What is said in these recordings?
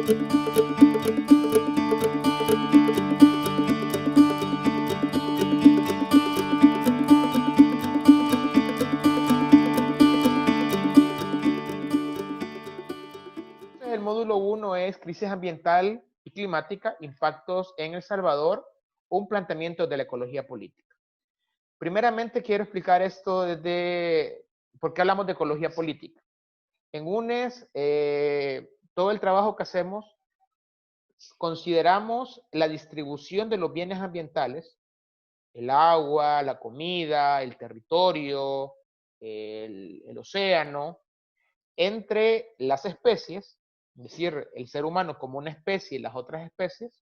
El módulo 1 es crisis ambiental y climática, impactos en El Salvador, un planteamiento de la ecología política. Primeramente quiero explicar esto desde por qué hablamos de ecología política. En UNES, todo el trabajo que hacemos, consideramos la distribución de los bienes ambientales, el agua, la comida, el territorio, el océano, entre las especies, es decir, el ser humano como una especie y las otras especies,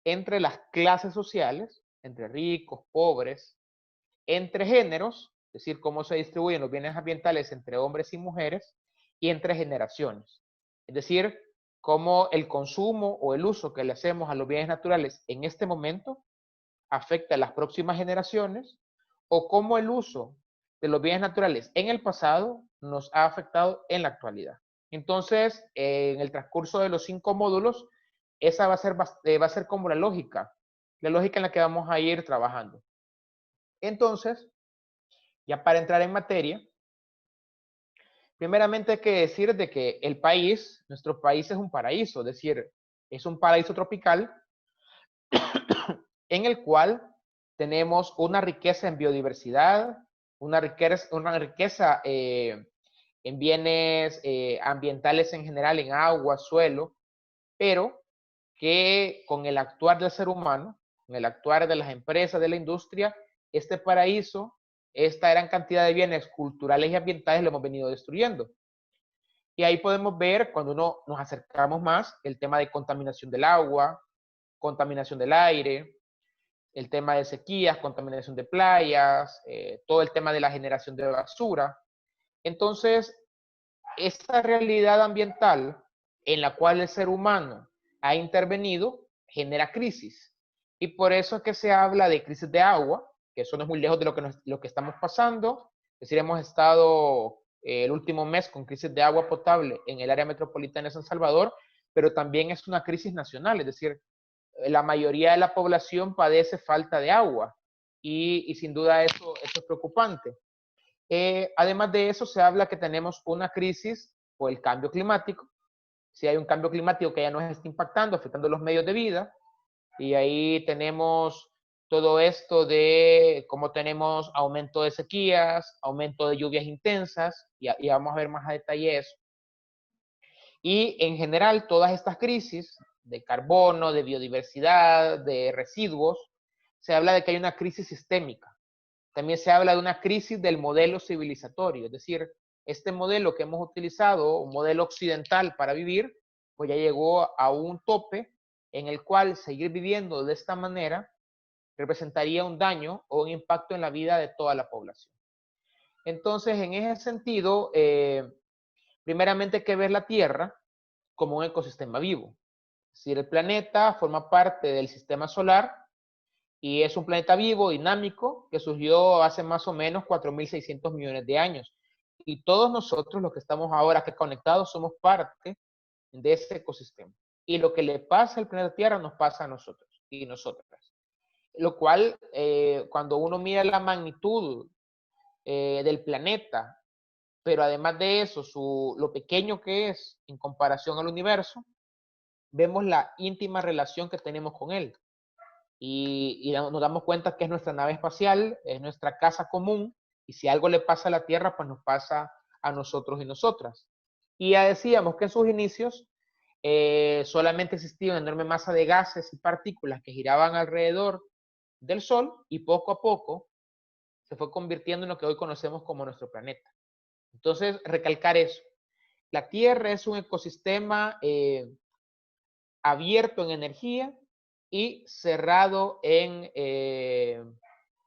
entre las clases sociales, entre ricos, pobres, entre géneros, es decir, cómo se distribuyen los bienes ambientales entre hombres y mujeres, y entre generaciones. Es decir, cómo el consumo o el uso que le hacemos a los bienes naturales en este momento afecta a las próximas generaciones, o cómo el uso de los bienes naturales en el pasado nos ha afectado en la actualidad. Entonces, en el transcurso de los 5 módulos, esa va a ser como la lógica en la que vamos a ir trabajando. Entonces, ya para entrar en materia, primeramente hay que decir de que el país, nuestro país es un paraíso, es decir, es un paraíso tropical en el cual tenemos una riqueza en biodiversidad, una riqueza en bienes ambientales en general, en agua, suelo, pero que con el actuar del ser humano, con el actuar de las empresas, de la industria, este paraíso, esta gran cantidad de bienes culturales y ambientales lo hemos venido destruyendo. Y ahí podemos ver, cuando nos acercamos más, el tema de contaminación del agua, contaminación del aire, el tema de sequías, contaminación de playas, todo el tema de la generación de basura. Entonces, esta realidad ambiental en la cual el ser humano ha intervenido genera crisis. Y por eso es que se habla de crisis de agua, que eso no es muy lejos de lo que estamos pasando. Es decir, hemos estado el último mes con crisis de agua potable en el área metropolitana de San Salvador, pero también es una crisis nacional, es decir, la mayoría de la población padece falta de agua y sin duda eso es preocupante. Además de eso, se habla que tenemos una crisis por el cambio climático. Si hay un cambio climático que ya nos está impactando, afectando los medios de vida, y ahí tenemos todo esto de cómo tenemos aumento de sequías, aumento de lluvias intensas, y vamos a ver más a detalle eso. Y en general, todas estas crisis de carbono, de biodiversidad, de residuos, se habla de que hay una crisis sistémica. También se habla de una crisis del modelo civilizatorio, es decir, este modelo que hemos utilizado, un modelo occidental para vivir, pues ya llegó a un tope en el cual seguir viviendo de esta manera representaría un daño o un impacto en la vida de toda la población. Entonces, en ese sentido, primeramente hay que ver la Tierra como un ecosistema vivo. Es decir, el planeta forma parte del sistema solar y es un planeta vivo, dinámico, que surgió hace más o menos 4.600 millones de años. Y todos nosotros, los que estamos ahora aquí conectados, somos parte de ese ecosistema. Y lo que le pasa al planeta Tierra nos pasa a nosotros y nosotras. Lo cual, cuando uno mira la magnitud del planeta, pero además de eso, lo pequeño que es en comparación al universo, vemos la íntima relación que tenemos con él. Y nos damos cuenta que es nuestra nave espacial, es nuestra casa común, y si algo le pasa a la Tierra, pues nos pasa a nosotros y nosotras. Y ya decíamos que en sus inicios solamente existía una enorme masa de gases y partículas que giraban alrededor del Sol, y poco a poco se fue convirtiendo en lo que hoy conocemos como nuestro planeta. Entonces, recalcar eso. La Tierra es un ecosistema abierto en energía y cerrado en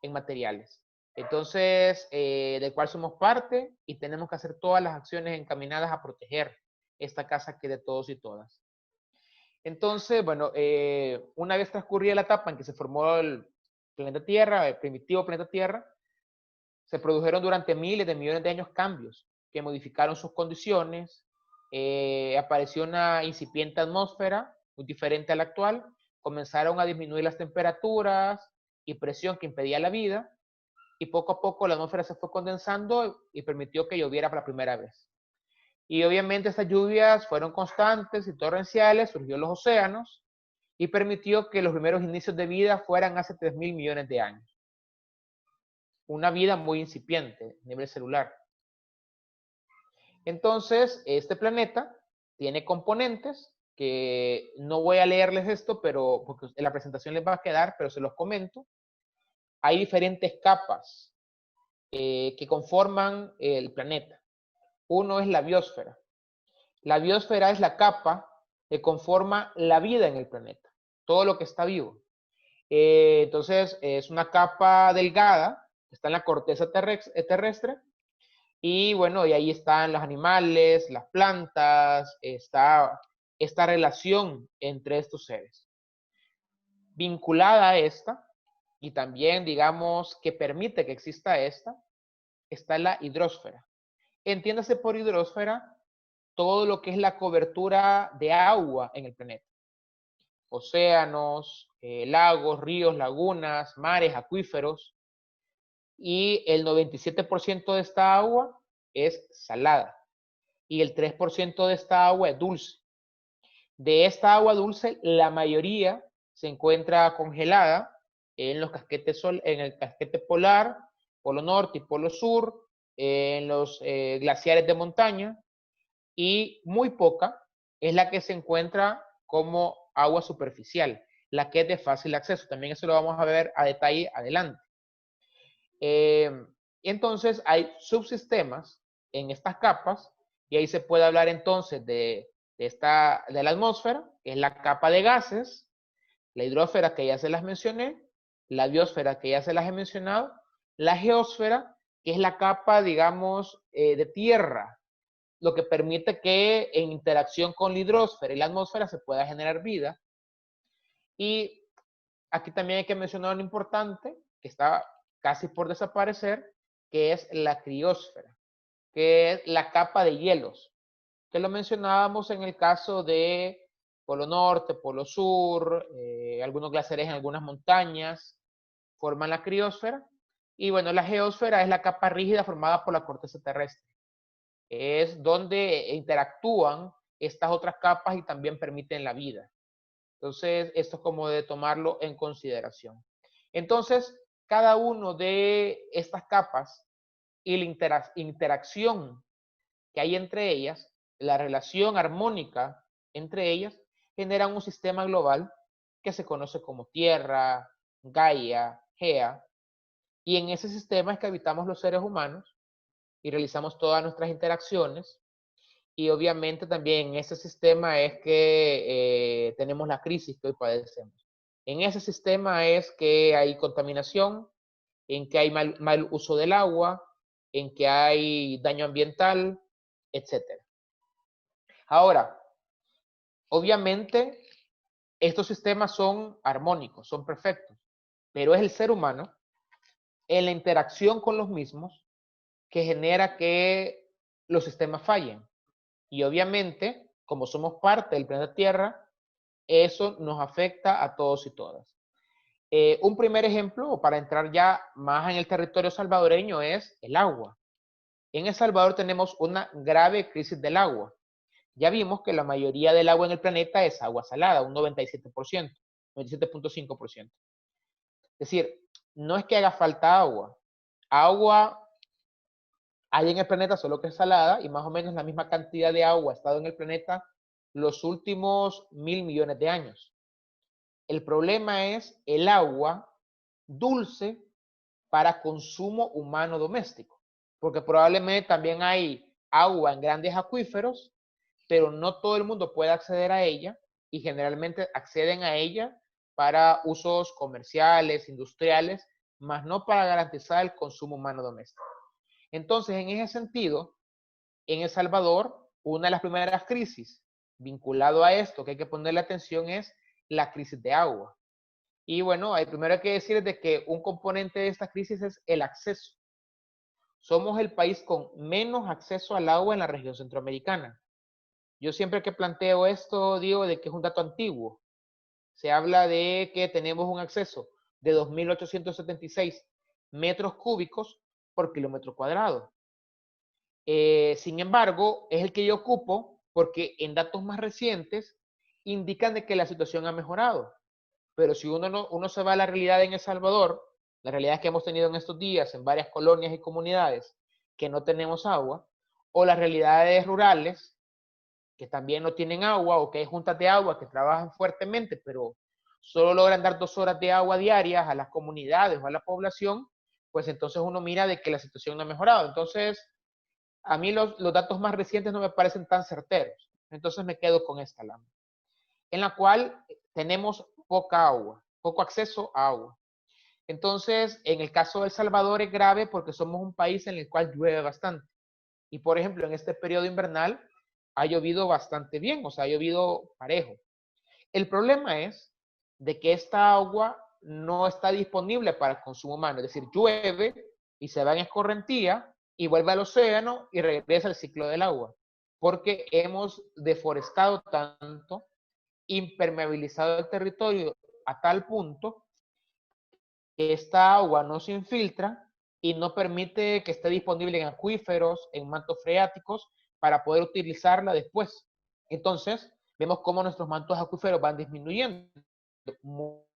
materiales. Entonces, del cual somos parte y tenemos que hacer todas las acciones encaminadas a proteger esta casa que es de todos y todas. Entonces, bueno, una vez transcurrida la etapa en que se formó el planeta Tierra, el primitivo planeta Tierra, se produjeron durante miles de millones de años cambios que modificaron sus condiciones, apareció una incipiente atmósfera, muy diferente a la actual, comenzaron a disminuir las temperaturas y presión que impedía la vida, y poco a poco la atmósfera se fue condensando y permitió que lloviera por la primera vez. Y obviamente estas lluvias fueron constantes y torrenciales, surgió los océanos y permitió que los primeros inicios de vida fueran hace 3.000 millones de años. Una vida muy incipiente a nivel celular. Entonces, este planeta tiene componentes que no voy a leerles esto, pero porque en la presentación les va a quedar, pero se los comento. Hay diferentes capas que conforman el planeta. Uno es la biosfera. La biosfera es la capa que conforma la vida en el planeta, todo lo que está vivo. Entonces, es una capa delgada, está en la corteza terrestre, y bueno, y ahí están los animales, las plantas, está esta relación entre estos seres. Vinculada a esta, y también digamos que permite que exista esta, está la hidrosfera. Entiéndase por hidrosfera todo lo que es la cobertura de agua en el planeta. Océanos, lagos, ríos, lagunas, mares, acuíferos. Y el 97% de esta agua es salada. Y el 3% de esta agua es dulce. De esta agua dulce, la mayoría se encuentra congelada en los casquetes en el casquete polar, polo norte y polo sur, en los glaciares de montaña, y muy poca es la que se encuentra como agua superficial, la que es de fácil acceso. También eso lo vamos a ver a detalle adelante. Entonces hay subsistemas en estas capas y ahí se puede hablar entonces de la atmósfera, que es la capa de gases, la hidrosfera que ya se las mencioné, la biosfera que ya se las he mencionado, la geósfera, que es la capa, digamos, de tierra, lo que permite que en interacción con la hidrosfera y la atmósfera se pueda generar vida. Y aquí también hay que mencionar lo importante, que está casi por desaparecer, que es la criósfera, que es la capa de hielos, que lo mencionábamos en el caso de Polo Norte, Polo Sur, algunos glaciares en algunas montañas forman la criósfera. Y bueno, la geósfera es la capa rígida formada por la corteza terrestre. Es donde interactúan estas otras capas y también permiten la vida. Entonces, esto es como de tomarlo en consideración. Entonces, cada uno de estas capas y la interacción que hay entre ellas, la relación armónica entre ellas, generan un sistema global que se conoce como Tierra, Gaia, Gea, y en ese sistema es que habitamos los seres humanos y realizamos todas nuestras interacciones. Y obviamente también en ese sistema es que tenemos la crisis que hoy padecemos. En ese sistema es que hay contaminación, en que hay mal uso del agua, en que hay daño ambiental, etc. Ahora, obviamente, estos sistemas son armónicos, son perfectos, pero es el ser humano en la interacción con los mismos que genera que los sistemas fallen. Y obviamente, como somos parte del planeta Tierra, eso nos afecta a todos y todas. Un primer ejemplo, para entrar ya más en el territorio salvadoreño, es el agua. En El Salvador tenemos una grave crisis del agua. Ya vimos que la mayoría del agua en el planeta es agua salada, un 97%, 97.5%. Es decir, no es que haga falta agua. Agua hay en el planeta, solo que es salada, y más o menos la misma cantidad de agua ha estado en el planeta los últimos 1.000 millones de años. El problema es el agua dulce para consumo humano doméstico, porque probablemente también hay agua en grandes acuíferos, pero no todo el mundo puede acceder a ella y generalmente acceden a ella para usos comerciales, industriales, más no para garantizar el consumo humano doméstico. Entonces, en ese sentido, en El Salvador, una de las primeras crisis vinculado a esto que hay que ponerle atención es la crisis de agua. Y bueno, primero hay que decir de que un componente de esta crisis es el acceso. Somos el país con menos acceso al agua en la región centroamericana. Yo siempre que planteo esto digo de que es un dato antiguo. Se habla de que tenemos un acceso de 2.876 metros cúbicos por kilómetro cuadrado. Sin embargo, es el que yo ocupo porque en datos más recientes indican de que la situación ha mejorado. Pero si uno se va a la realidad en El Salvador, la realidad que hemos tenido en estos días en varias colonias y comunidades que no tenemos agua, o las realidades rurales que también no tienen agua, o que hay juntas de agua que trabajan fuertemente, pero solo logran dar 2 horas de agua diarias a las comunidades o a la población, pues entonces uno mira de que la situación no ha mejorado. Entonces, a mí los datos más recientes no me parecen tan certeros. Entonces me quedo con esta lámina, en la cual tenemos poca agua, poco acceso a agua. Entonces, en el caso de El Salvador es grave porque somos un país en el cual llueve bastante. Y por ejemplo, en este periodo invernal ha llovido bastante bien, o sea, ha llovido parejo. El problema es de que esta agua no está disponible para el consumo humano, es decir, llueve y se va en escorrentía y vuelve al océano y regresa al ciclo del agua, porque hemos deforestado tanto, impermeabilizado el territorio a tal punto que esta agua no se infiltra y no permite que esté disponible en acuíferos, en mantos freáticos, para poder utilizarla después. Entonces, vemos cómo nuestros mantos acuíferos van disminuyendo.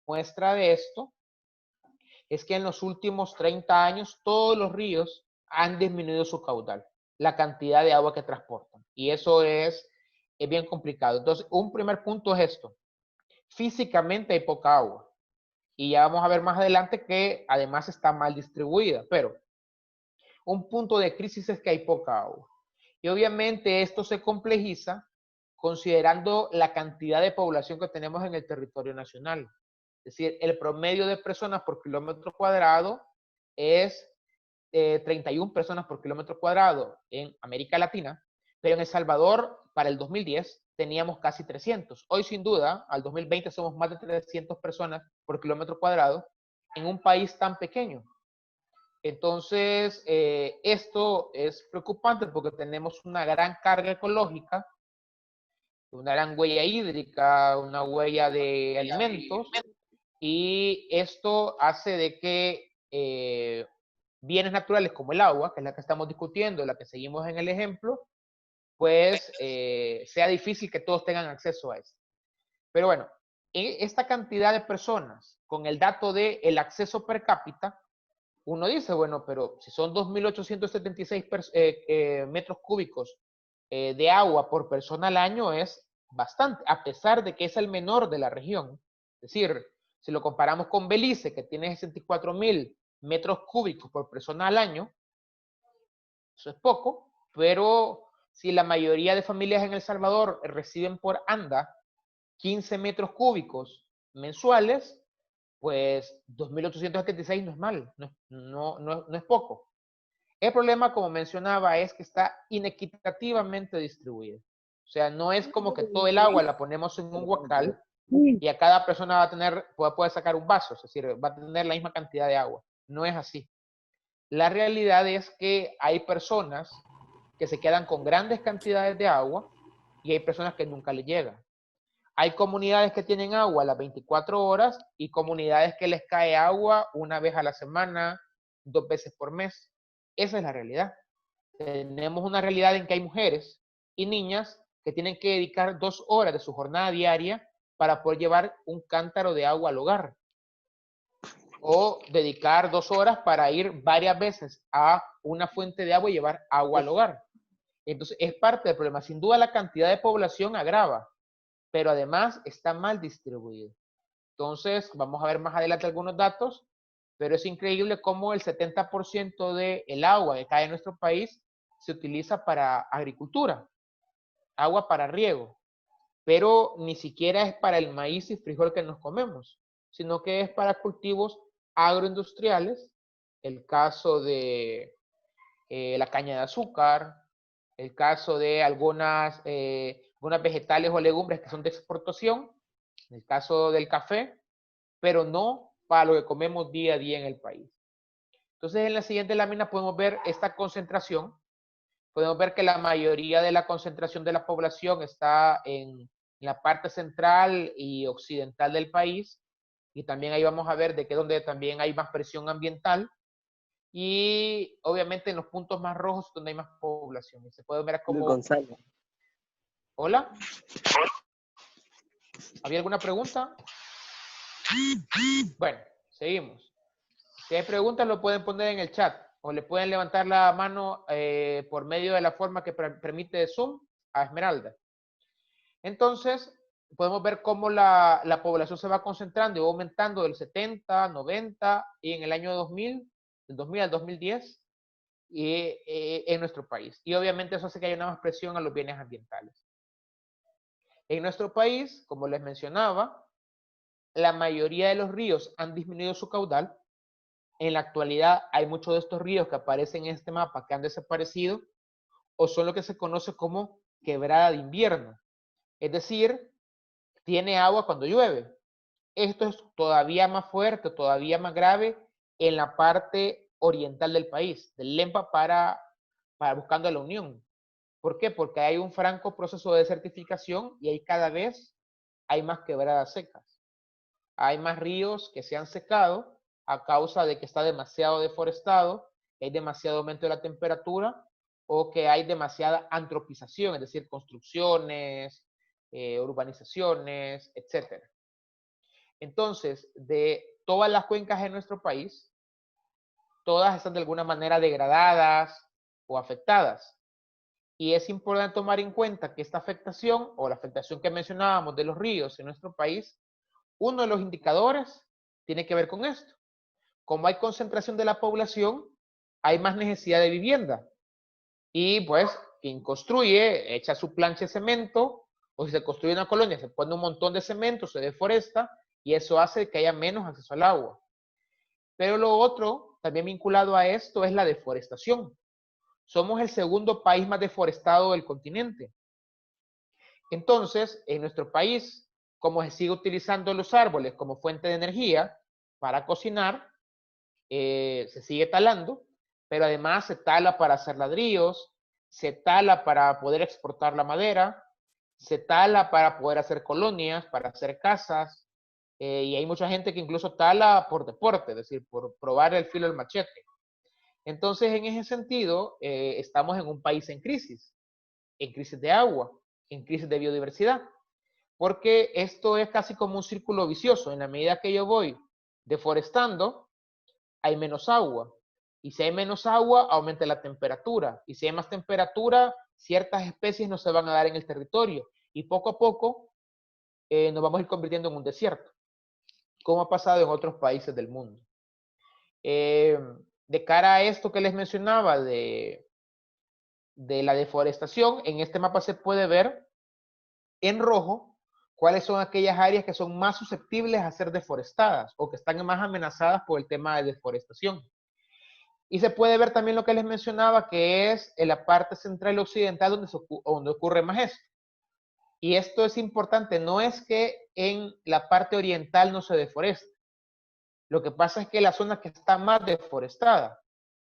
Muestra de esto es que en los últimos 30 años todos los ríos han disminuido su caudal, la cantidad de agua que transportan. Y eso es bien complicado. Entonces, un primer punto es esto. Físicamente hay poca agua. Y ya vamos a ver más adelante que además está mal distribuida. Pero un punto de crisis es que hay poca agua. Y obviamente esto se complejiza considerando la cantidad de población que tenemos en el territorio nacional. Es decir, el promedio de personas por kilómetro cuadrado es 31 personas por kilómetro cuadrado en América Latina, pero en El Salvador, para el 2010, teníamos casi 300. Hoy, sin duda, al 2020 somos más de 300 personas por kilómetro cuadrado en un país tan pequeño. Entonces, esto es preocupante porque tenemos una gran carga ecológica, una gran huella hídrica, una huella de alimentos, y esto hace de que bienes naturales como el agua, que es la que estamos discutiendo, la que seguimos en el ejemplo, pues sea difícil que todos tengan acceso a eso. Pero bueno, esta cantidad de personas, con el dato del el acceso per cápita, uno dice, bueno, pero si son 2.876 metros cúbicos de agua por persona al año, es bastante, a pesar de que es el menor de la región. Es decir, si lo comparamos con Belice, que tiene 64.000 metros cúbicos por persona al año, eso es poco, pero si la mayoría de familias en El Salvador reciben por ANDA 15 metros cúbicos mensuales, pues 2.876 no es mal, no es poco. El problema, como mencionaba, es que está inequitativamente distribuido. O sea, no es como que todo el agua la ponemos en un huacal y a cada persona va a tener, puede sacar un vaso, es decir, va a tener la misma cantidad de agua. No es así. La realidad es que hay personas que se quedan con grandes cantidades de agua y hay personas que nunca les llega. Hay comunidades que tienen agua a las 24 horas y comunidades que les cae agua una vez a la semana, 2 veces por mes. Esa es la realidad. Tenemos una realidad en que hay mujeres y niñas que tienen que dedicar 2 horas de su jornada diaria para poder llevar un cántaro de agua al hogar. O dedicar 2 horas para ir varias veces a una fuente de agua y llevar agua al hogar. Entonces, es parte del problema. Sin duda, la cantidad de población agrava, pero además está mal distribuido. Entonces, vamos a ver más adelante algunos datos, pero es increíble cómo el 70% del agua que cae en nuestro país se utiliza para agricultura, agua para riego, pero ni siquiera es para el maíz y frijol que nos comemos, sino que es para cultivos agroindustriales, el caso de la caña de azúcar, el caso de algunas vegetales o legumbres que son de exportación, en el caso del café, pero no para lo que comemos día a día en el país. Entonces, en la siguiente lámina podemos ver esta concentración podemos ver que la mayoría de la concentración de la población está en la parte central y occidental del país, y también ahí vamos a ver de que es donde también hay más presión ambiental, y obviamente en los puntos más rojos donde hay más población. Y se puede ver Luis como... Gonzalo. ¿Hola? ¿Había alguna pregunta? Bueno, seguimos. Si hay preguntas, lo pueden poner en el chat o le pueden levantar la mano por medio de la forma que permite Zoom a Esmeralda. Entonces, podemos ver cómo la población se va concentrando y va aumentando del 70, 90 y en el año 2000, del 2000 al 2010 en nuestro país. Y obviamente eso hace que haya una más presión a los bienes ambientales. En nuestro país, como les mencionaba, la mayoría de los ríos han disminuido su caudal. En la actualidad hay muchos de estos ríos que aparecen en este mapa que han desaparecido o son lo que se conoce como quebrada de invierno. Es decir, tiene agua cuando llueve. Esto es todavía más fuerte, todavía más grave en la parte oriental del país, del Lempa para buscando la Unión. ¿Por qué? Porque hay un franco proceso de desertificación y hay cada vez hay más quebradas secas. Hay más ríos que se han secado a causa de que está demasiado deforestado, que hay demasiado aumento de la temperatura o que hay demasiada antropización, es decir, construcciones, urbanizaciones, etc. Entonces, de todas las cuencas en nuestro país, todas están de alguna manera degradadas o afectadas. Y es importante tomar en cuenta que esta afectación o la afectación que mencionábamos de los ríos en nuestro país, uno de los indicadores tiene que ver con esto. Como hay concentración de la población, hay más necesidad de vivienda. Y pues, quien construye, echa su plancha de cemento, o si se construye una colonia, se pone un montón de cemento, se deforesta, y eso hace que haya menos acceso al agua. Pero lo otro, también vinculado a esto, es la deforestación. Somos el segundo país más deforestado del continente. Entonces, en nuestro país, como se sigue utilizando los árboles como fuente de energía para cocinar, se sigue talando, pero además se tala para hacer ladrillos, se tala para poder exportar la madera, se tala para poder hacer colonias, para hacer casas, y hay mucha gente que incluso tala por deporte, es decir, por probar el filo del machete. Entonces, en ese sentido, estamos en un país en crisis de agua, en crisis de biodiversidad, porque esto es casi como un círculo vicioso. En la medida que yo voy deforestando, hay menos agua. Y si hay menos agua, aumenta la temperatura. Y si hay más temperatura, ciertas especies no se van a dar en el territorio. Y poco a poco nos vamos a ir convirtiendo en un desierto, como ha pasado en otros países del mundo. De cara a esto que les mencionaba de la deforestación, en este mapa se puede ver en rojo cuáles son aquellas áreas que son más susceptibles a ser deforestadas o que están más amenazadas por el tema de deforestación. Y se puede ver también lo que les mencionaba, que es en la parte central y occidental donde ocurre más esto. Y esto es importante, no es que en la parte oriental no se deforeste. Lo que pasa es que la zona que está más deforestada.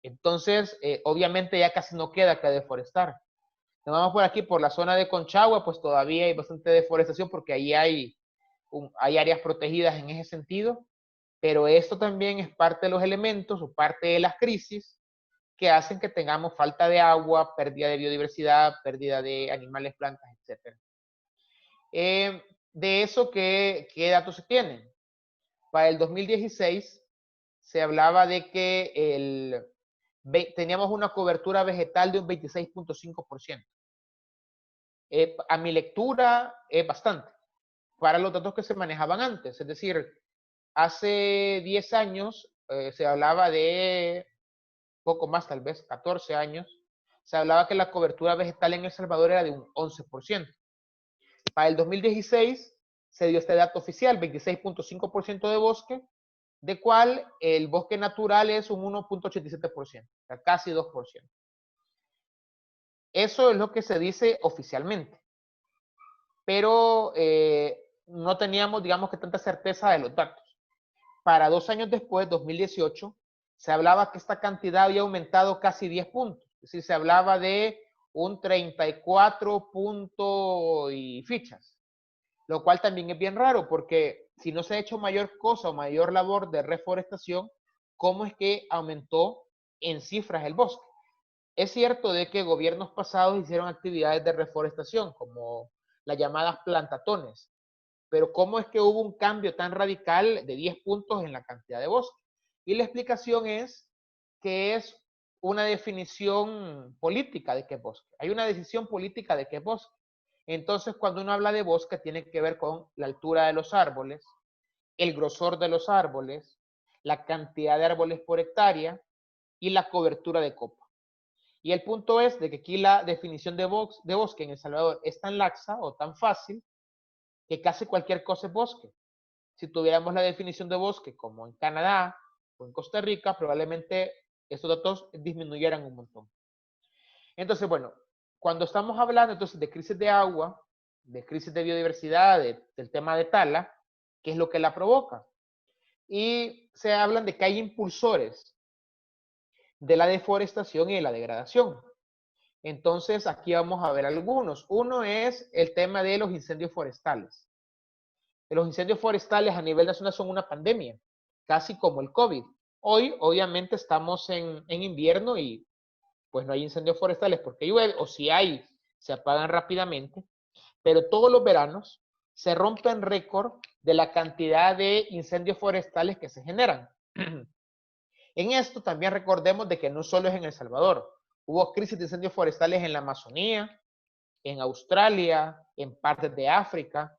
Entonces, obviamente ya casi no queda que deforestar. Nos vamos por aquí, por la zona de Conchagua, pues todavía hay bastante deforestación porque ahí hay áreas protegidas en ese sentido, pero esto también es parte de los elementos o parte de las crisis que hacen que tengamos falta de agua, pérdida de biodiversidad, pérdida de animales, plantas, etc. De eso, ¿qué datos se tienen? Para el 2016 se hablaba de que teníamos una cobertura vegetal de un 26.5%. A mi lectura es bastante para los datos que se manejaban antes. Es decir, hace 10 años se hablaba de poco más, tal vez 14 años, se hablaba que la cobertura vegetal en El Salvador era de un 11%. Para el 2016 se dio este dato oficial, 26.5% de bosque, de cual el bosque natural es un 1.87%, o sea, casi 2%. Eso es lo que se dice oficialmente. Pero no teníamos, digamos que tanta certeza de los datos. Para 2 años después, 2018, se hablaba que esta cantidad había aumentado casi 10 puntos. Es decir, se hablaba de un 34 punto y fichas, lo cual también es bien raro porque si no se ha hecho mayor cosa o mayor labor de reforestación, ¿cómo es que aumentó en cifras el bosque? Es cierto de que gobiernos pasados hicieron actividades de reforestación, como las llamadas plantatones, pero ¿cómo es que hubo un cambio tan radical de 10 puntos en la cantidad de bosque? Y la explicación es que es una definición política de qué es bosque. Hay una decisión política de qué es bosque. Entonces, cuando uno habla de bosque, tiene que ver con la altura de los árboles, el grosor de los árboles, la cantidad de árboles por hectárea y la cobertura de copa. Y el punto es de que aquí la definición de bosque en El Salvador es tan laxa o tan fácil que casi cualquier cosa es bosque. Si tuviéramos la definición de bosque como en Canadá o en Costa Rica, probablemente estos datos disminuyeran un montón. Entonces, bueno, cuando estamos hablando entonces de crisis de agua, de crisis de biodiversidad, del tema de tala, ¿qué es lo que la provoca? Y se hablan de que hay impulsores de la deforestación y de la degradación. Entonces, aquí vamos a ver algunos. Uno es el tema de los incendios forestales. Los incendios forestales a nivel nacional son una pandemia, casi como el COVID. Hoy, obviamente, estamos en invierno y pues no hay incendios forestales porque llueve, o si hay, se apagan rápidamente, pero todos los veranos se rompen récord de la cantidad de incendios forestales que se generan. En esto también recordemos de que no solo es en El Salvador, hubo crisis de incendios forestales en la Amazonía, en Australia, en partes de África,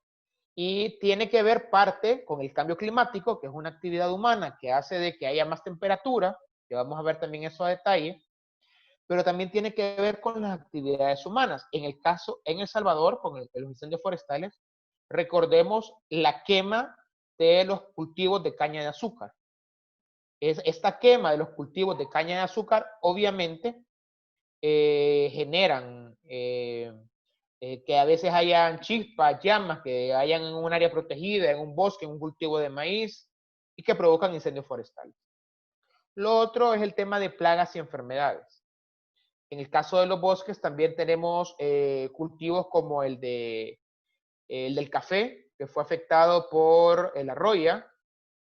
y tiene que ver parte con el cambio climático, que es una actividad humana que hace de que haya más temperatura, que vamos a ver también eso a detalle, pero también tiene que ver con las actividades humanas. En el caso, en El Salvador, con los incendios forestales, recordemos la quema de los cultivos de caña de azúcar. Esta quema de los cultivos de caña de azúcar, obviamente, generan que a veces hayan chispas, llamas, que hayan en un área protegida, en un bosque, en un cultivo de maíz, y que provocan incendios forestales. Lo otro es el tema de plagas y enfermedades. En el caso de los bosques también tenemos cultivos como el del café, que fue afectado por la roya,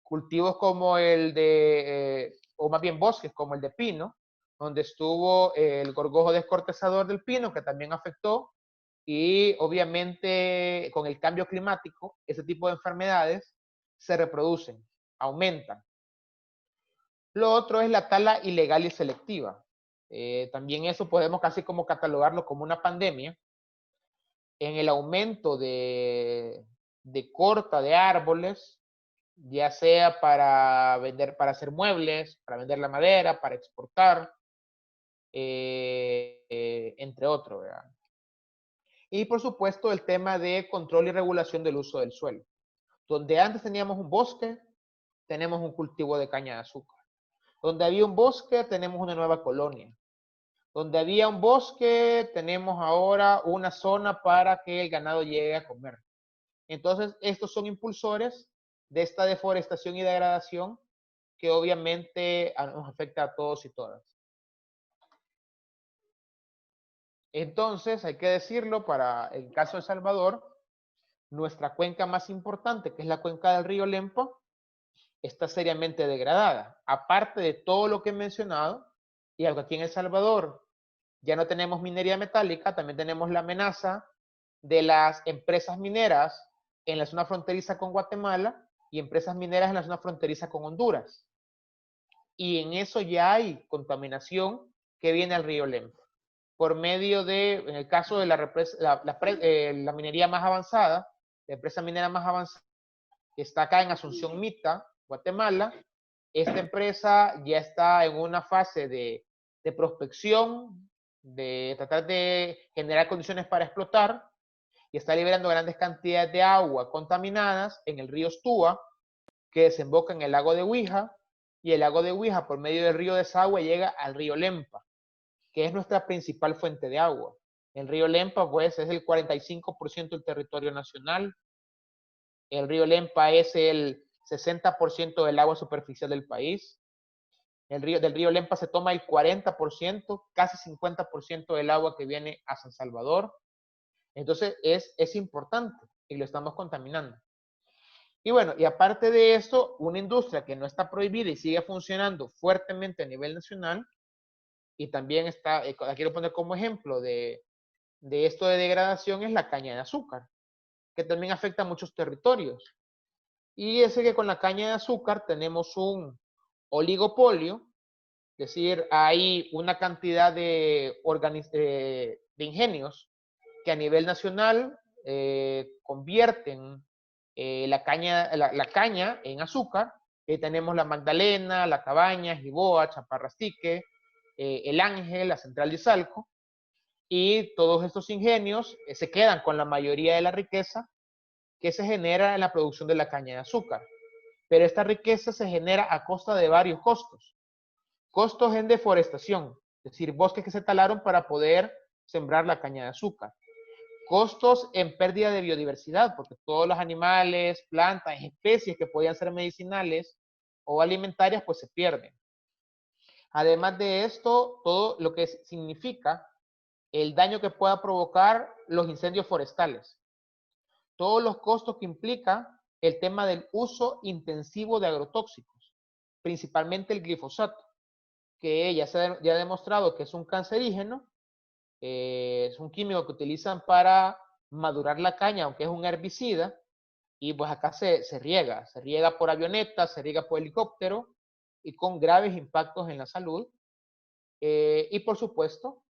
cultivos como o más bien bosques como el de pino, donde estuvo el gorgojo descortezador del pino, que también afectó, y obviamente con el cambio climático, ese tipo de enfermedades se reproducen, aumentan. Lo otro es la tala ilegal y selectiva. También eso podemos casi como catalogarlo como una pandemia en el aumento de corta de árboles, ya sea para vender, para hacer muebles, para vender la madera, para exportar, entre otros, ¿verdad? Y por supuesto el tema de control y regulación del uso del suelo. Donde antes teníamos un bosque, tenemos un cultivo de caña de azúcar. Donde había un bosque, tenemos una nueva colonia. Donde había un bosque, tenemos ahora una zona para que el ganado llegue a comer. Entonces, estos son impulsores de esta deforestación y degradación que obviamente nos afecta a todos y todas. Entonces, hay que decirlo, para el caso de Salvador, nuestra cuenca más importante, que es la cuenca del río Lempa, está seriamente degradada. Aparte de todo lo que he mencionado, y algo aquí en El Salvador ya no tenemos minería metálica, también tenemos la amenaza de las empresas mineras en la zona fronteriza con Guatemala y empresas mineras en la zona fronteriza con Honduras. Y en eso ya hay contaminación que viene al río Lempa. Por medio de, en el caso de la minería más avanzada, la empresa minera más avanzada, que está acá en Asunción Mita, Guatemala, esta empresa ya está en una fase de prospección, de tratar de generar condiciones para explotar, y está liberando grandes cantidades de agua contaminadas en el río Estúa, que desemboca en el lago de Huija, y el lago de Huija, por medio del río Desagüe, llega al río Lempa, que es nuestra principal fuente de agua. El río Lempa, pues, es el 45% del territorio nacional. El río Lempa es el 60% del agua superficial del país. Del río Lempa se toma el 40%, casi 50% del agua que viene a San Salvador. Entonces es importante y lo estamos contaminando. Y bueno, y aparte de esto, una industria que no está prohibida y sigue funcionando fuertemente a nivel nacional, y también está, aquí quiero poner como ejemplo de esto de degradación, es la caña de azúcar, que también afecta a muchos territorios. Y es que con la caña de azúcar tenemos un oligopolio, es decir, hay una cantidad de ingenios que a nivel nacional convierten la caña en azúcar. Tenemos la Magdalena, la Cabaña, Jiboa, Chaparrastique, el Ángel, la Central de Izalco, y todos estos ingenios se quedan con la mayoría de la riqueza que se genera en la producción de la caña de azúcar. Pero esta riqueza se genera a costa de varios costos. Costos en deforestación, es decir, bosques que se talaron para poder sembrar la caña de azúcar. Costos en pérdida de biodiversidad, porque todos los animales, plantas, especies que podían ser medicinales o alimentarias, pues se pierden. Además de esto, todo lo que significa el daño que pueda provocar los incendios forestales. Todos los costos que implica el tema del uso intensivo de agrotóxicos, principalmente el glifosato, que ya ha demostrado que es un cancerígeno, es un químico que utilizan para madurar la caña, aunque es un herbicida, y pues acá se riega por avioneta, se riega por helicóptero, y con graves impactos en la salud. Y por supuesto,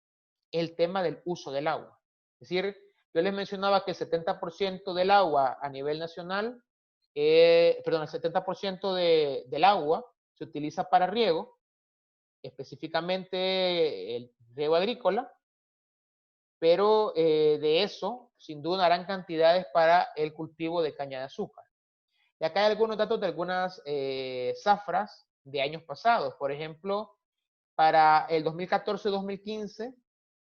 el tema del uso del agua. Es decir, yo les mencionaba que el 70% del agua a nivel nacional, perdón, el 70% del agua se utiliza para riego, específicamente el riego agrícola, pero de eso, sin duda, harán cantidades para el cultivo de caña de azúcar. Y acá hay algunos datos de algunas zafras de años pasados. Por ejemplo, para el 2014-2015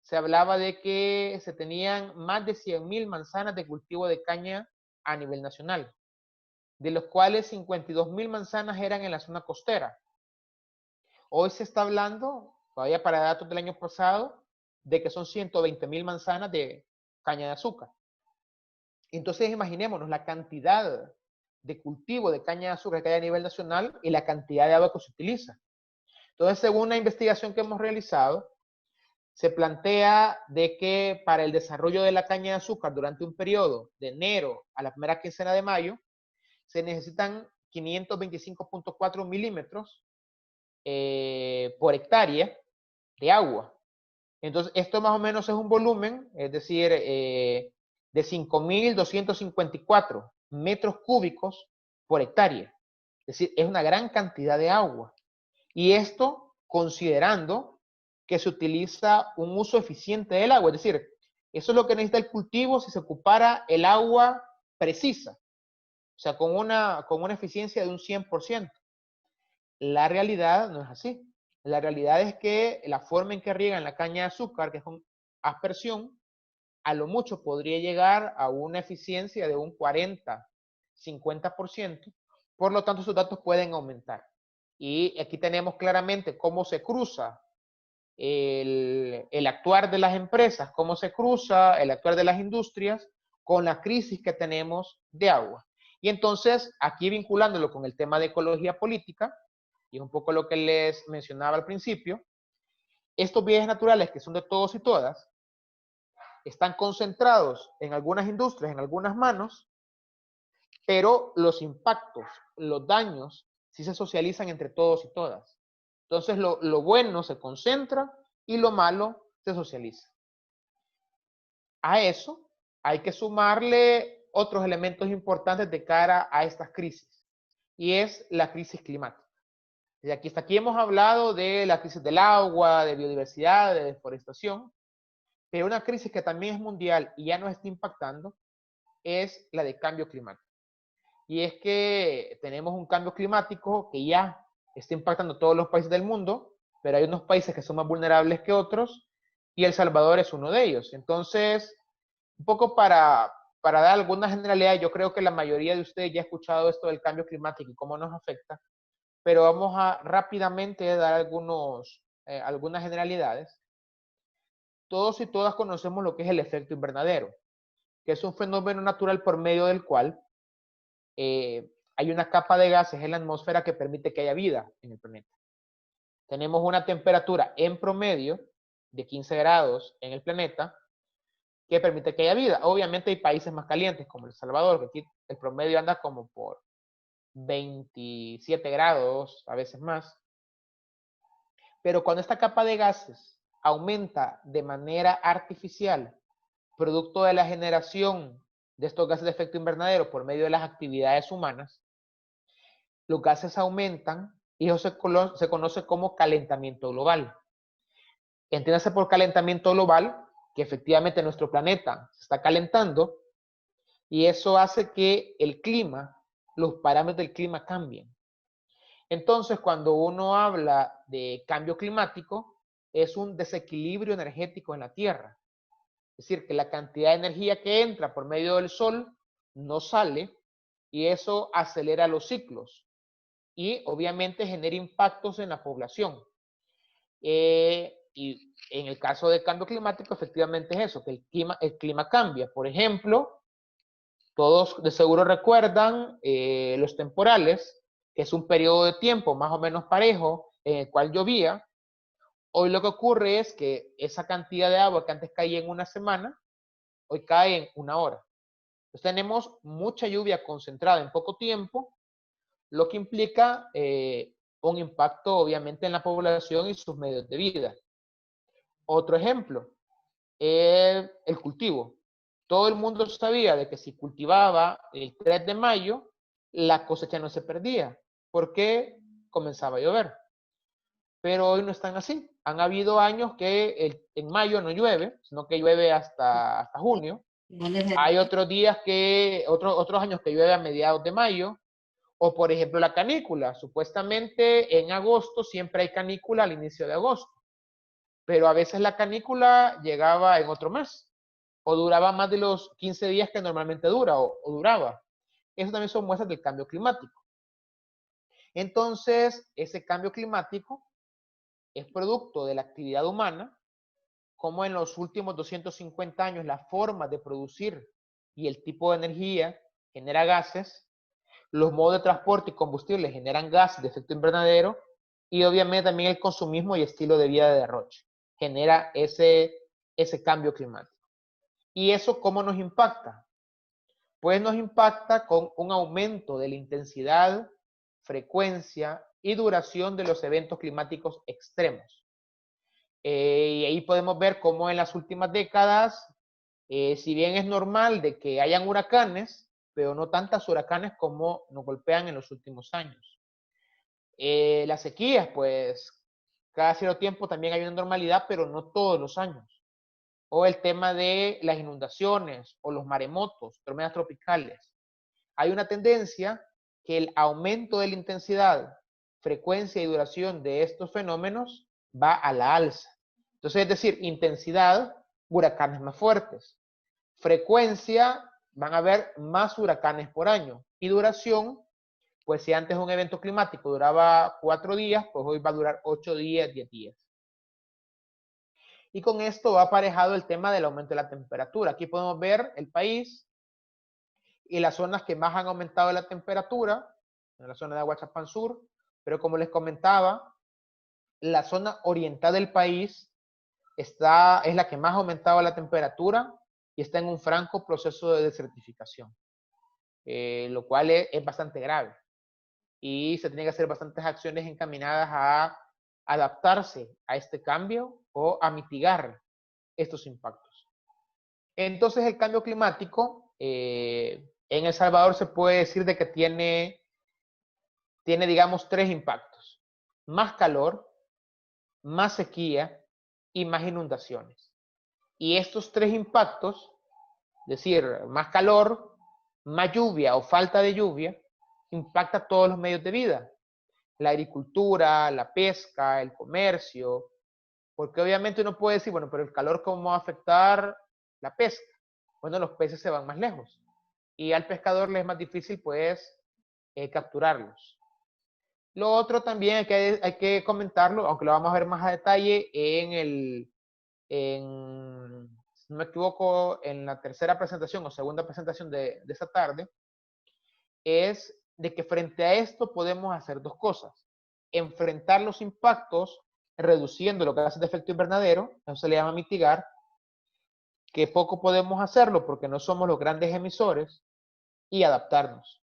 se hablaba de que se tenían más de 100.000 manzanas de cultivo de caña a nivel nacional, de los cuales 52.000 manzanas eran en la zona costera. Hoy se está hablando, todavía para datos del año pasado, de que son 120.000 manzanas de caña de azúcar. Entonces imaginémonos la cantidad de cultivo de caña de azúcar que hay a nivel nacional y la cantidad de agua que se utiliza. Entonces, según una investigación que hemos realizado, se plantea de que para el desarrollo de la caña de azúcar durante un periodo de enero a la primera quincena de mayo, se necesitan 525.4 milímetros por hectárea de agua. Entonces, esto más o menos es un volumen, es decir, de 5.254 metros cúbicos por hectárea. Es decir, es una gran cantidad de agua. Y esto considerando que se utiliza un uso eficiente del agua. Es decir, eso es lo que necesita el cultivo si se ocupara el agua precisa. O sea, con una eficiencia de un 100%. La realidad no es así. La realidad es que la forma en que riegan la caña de azúcar, que es con aspersión, a lo mucho podría llegar a una eficiencia de un 40-50%. Por lo tanto, esos datos pueden aumentar. Y aquí tenemos claramente cómo se cruza el actuar de las empresas, cómo se cruza el actuar de las industrias con la crisis que tenemos de agua. Y entonces, aquí vinculándolo con el tema de ecología política, y es un poco lo que les mencionaba al principio, estos bienes naturales que son de todos y todas, están concentrados en algunas industrias, en algunas manos, pero los impactos, los daños, sí se socializan entre todos y todas. Entonces, lo bueno se concentra y lo malo se socializa. A eso hay que sumarle otros elementos importantes de cara a estas crisis, y es la crisis climática. Y hasta aquí hemos hablado de la crisis del agua, de biodiversidad, de deforestación, pero una crisis que también es mundial y ya nos está impactando es la de cambio climático. Y es que tenemos un cambio climático que ya está impactando a todos los países del mundo, pero hay unos países que son más vulnerables que otros, y El Salvador es uno de ellos. Entonces, un poco para dar algunas generalidades, yo creo que la mayoría de ustedes ya ha escuchado esto del cambio climático y cómo nos afecta, pero vamos a rápidamente dar algunas generalidades. Todos y todas conocemos lo que es el efecto invernadero, que es un fenómeno natural por medio del cual hay una capa de gases en la atmósfera que permite que haya vida en el planeta. Tenemos una temperatura en promedio de 15 grados en el planeta que permite que haya vida. Obviamente hay países más calientes como El Salvador, que aquí el promedio anda como por 27 grados, a veces más. Pero cuando esta capa de gases aumenta de manera artificial, producto de la generación de estos gases de efecto invernadero por medio de las actividades humanas, los gases aumentan y eso se conoce como calentamiento global. Entiéndase por calentamiento global que efectivamente nuestro planeta se está calentando y eso hace que el clima, los parámetros del clima cambien. Entonces, cuando uno habla de cambio climático, es un desequilibrio energético en la Tierra. Es decir, que la cantidad de energía que entra por medio del Sol no sale y eso acelera los ciclos y obviamente genera impactos en la población. Y en el caso del cambio climático, efectivamente es eso, que el clima cambia. Por ejemplo, todos de seguro recuerdan los temporales, que es un periodo de tiempo más o menos parejo en el cual llovía. Hoy lo que ocurre es que esa cantidad de agua que antes caía en una semana, hoy cae en una hora. Entonces tenemos mucha lluvia concentrada en poco tiempo, lo que implica un impacto obviamente en la población y sus medios de vida. Otro ejemplo, el cultivo. Todo el mundo sabía de que si cultivaba el 3 de mayo, la cosecha no se perdía, porque comenzaba a llover. Pero hoy no están así. Han habido años que en mayo no llueve, sino que llueve hasta junio. Hay otros días otros años que llueve a mediados de mayo, o por ejemplo la canícula. Supuestamente en agosto siempre hay canícula al inicio de agosto, pero a veces la canícula llegaba en otro mes, o duraba más de los 15 días que normalmente dura, o duraba. Eso también son muestras del cambio climático. Entonces, ese cambio climático es producto de la actividad humana, como en los últimos 250 años la forma de producir y el tipo de energía genera gases, los modos de transporte y combustible generan gases de efecto invernadero, y obviamente también el consumismo y estilo de vida de derroche genera ese cambio climático. ¿Y eso cómo nos impacta? Pues nos impacta con un aumento de la intensidad, frecuencia y duración de los eventos climáticos extremos. Y ahí podemos ver cómo en las últimas décadas, si bien es normal de que hayan huracanes, pero no tantos huracanes como nos golpean en los últimos años. Las sequías, pues cada cierto tiempo también hay una normalidad, pero no todos los años. O el tema de las inundaciones o los maremotos, tormentas tropicales. Hay una tendencia que el aumento de la intensidad, frecuencia y duración de estos fenómenos va a la alza. Entonces, es decir, intensidad, huracanes más fuertes. Frecuencia, van a haber más huracanes por año. Y duración, pues si antes un evento climático duraba 4 días, pues hoy va a durar 8 días, 10 días. Y con esto va aparejado el tema del aumento de la temperatura. Aquí podemos ver el país y las zonas que más han aumentado la temperatura, en la zona de Aguachapán Sur, pero como les comentaba, la zona oriental del país es la que más ha aumentado la temperatura y está en un franco proceso de desertificación, lo cual es bastante grave. Y se tienen que hacer bastantes acciones encaminadas a adaptarse a este cambio o a mitigar estos impactos. Entonces, el cambio climático en El Salvador se puede decir de que tiene, digamos, 3 impactos. Más calor, más sequía y más inundaciones. Y estos 3 impactos, es decir, más calor, más lluvia o falta de lluvia, impacta todos los medios de vida. La agricultura, la pesca, el comercio, porque obviamente uno puede decir, bueno, pero el calor ¿cómo va a afectar la pesca? Bueno, los peces se van más lejos y al pescador le es más difícil pues capturarlos. Lo otro también hay que comentarlo, aunque lo vamos a ver más a detalle si no me equivoco, en la tercera presentación o segunda presentación de esta tarde, es de que frente a esto podemos hacer dos cosas. Enfrentar los impactos reduciendo lo que hace de efecto invernadero, eso se le llama mitigar, que poco podemos hacerlo porque no somos los grandes emisores, y adaptarnos.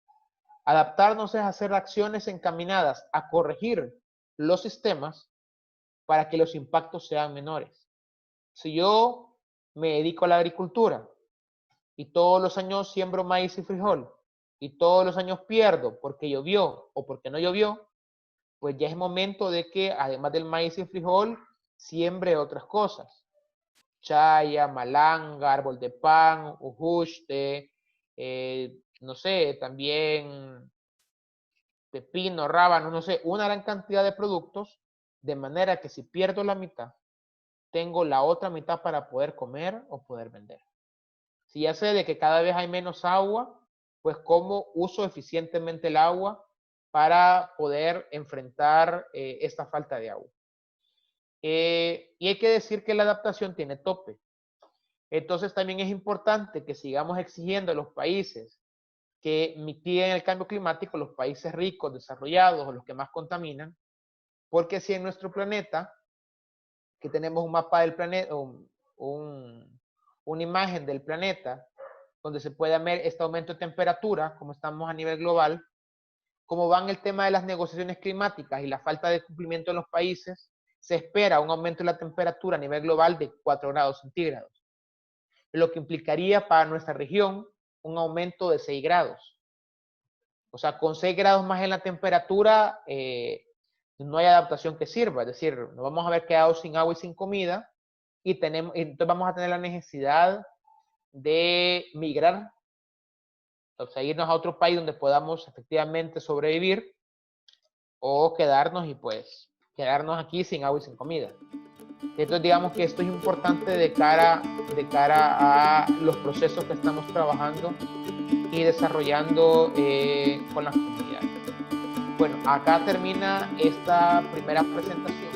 Adaptarnos es hacer acciones encaminadas a corregir los sistemas para que los impactos sean menores. Si yo me dedico a la agricultura y todos los años siembro maíz y frijol y todos los años pierdo porque llovió o porque no llovió, pues ya es momento de que además del maíz y frijol, siembre otras cosas. Chaya, malanga, árbol de pan, ujuste, no sé, también pepino, rábano, no sé, una gran cantidad de productos, de manera que si pierdo la mitad, tengo la otra mitad para poder comer o poder vender. Si ya sé de que cada vez hay menos agua, pues cómo uso eficientemente el agua para poder enfrentar esta falta de agua. Y hay que decir que la adaptación tiene tope. Entonces también es importante que sigamos exigiendo a los países que mitiguen el cambio climático, los países ricos, desarrollados o los que más contaminan, porque si en nuestro planeta, que tenemos un mapa del planeta, una imagen del planeta, donde se puede ver este aumento de temperatura, como estamos a nivel global, como van el tema de las negociaciones climáticas y la falta de cumplimiento en los países, se espera un aumento de la temperatura a nivel global de 4 grados centígrados, lo que implicaría para nuestra región un aumento de 6 grados. O sea, con 6 grados más en la temperatura, no hay adaptación que sirva. Es decir, nos vamos a haber quedado sin agua y sin comida y entonces vamos a tener la necesidad de migrar, o sea, irnos a otro país donde podamos efectivamente sobrevivir o quedarnos y pues quedarnos aquí sin agua y sin comida. Entonces digamos que esto es importante de cara a los procesos que estamos trabajando y desarrollando con las comunidades. Bueno, acá termina esta primera presentación.